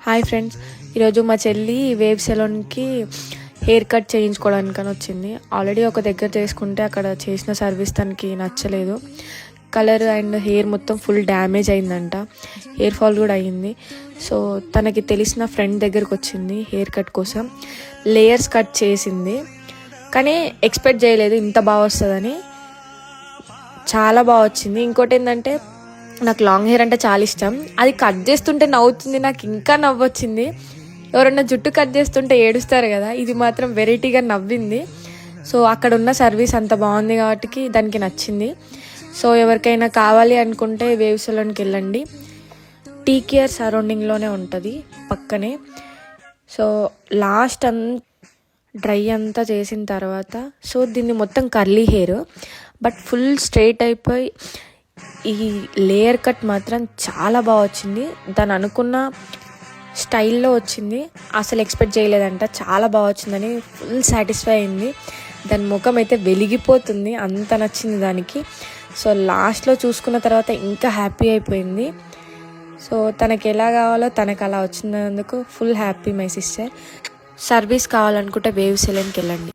Hi friends, ఈరోజు మా చెల్లి వేవ్ సెలూన్కి హెయిర్ కట్ చేయించుకోవడానికని వచ్చింది. ఆల్రెడీ ఒక దగ్గర చేసుకుంటే అక్కడ చేసిన సర్వీస్ తనకి నచ్చలేదు. కలర్ అండ్ హెయిర్ మొత్తం ఫుల్ డ్యామేజ్ అయిందంట, హెయిర్ ఫాల్ కూడా అయ్యింది. సో తనకి తెలిసిన ఫ్రెండ్ దగ్గరకు వచ్చింది హెయిర్ కట్ కోసం. లేయర్స్ కట్ చేసింది, కానీ ఎక్స్పెక్ట్ చేయలేదు ఇంత బాగా వస్తుందని. చాలా బాగా వచ్చింది. ఇంకోటి ఏంటంటే, నాకు లాంగ్ హెయిర్ అంటే చాలా ఇష్టం. అది కట్ చేస్తుంటే నవ్వుతుంది, నాకు ఇంకా నవ్వొచ్చింది. ఎవరన్నా జుట్టు కట్ చేస్తుంటే ఏడుస్తారు కదా, ఇది మాత్రం వెరైటీగా నవ్వింది. సో అక్కడ ఉన్న సర్వీస్ అంత బాగుంది కాబట్టి దానికి నచ్చింది. సో ఎవరికైనా కావాలి అనుకుంటే వేవ్ సెలూన్కి వెళ్ళండి. టీకేఆర్ సరౌండింగ్లోనే ఉంటుంది, పక్కనే. సో లాస్ట్ డ్రై అంతా చేసిన తర్వాత, సో దీన్ని మొత్తం curly hair but full straight అయిపోయి ఈ లేయర్ కట్ మాత్రం చాలా బాగా వచ్చింది. దాని అనుకున్న స్టైల్లో వచ్చింది. అసలు ఎక్స్పెక్ట్ చేయలేదంట, చాలా బాగా వచ్చిందని ఫుల్ సాటిస్ఫై అయింది. దాని ముఖం అయితే వెలిగిపోతుంది, అంత నచ్చింది దానికి. సో లాస్ట్లో చూసుకున్న తర్వాత ఇంకా హ్యాపీ అయిపోయింది. సో తనకి ఎలా కావాలో తనకు అలా వచ్చినందుకు full happy my sister. Service కావాలనుకుంటే వేవ్ సెలూన్కి వెళ్ళండి.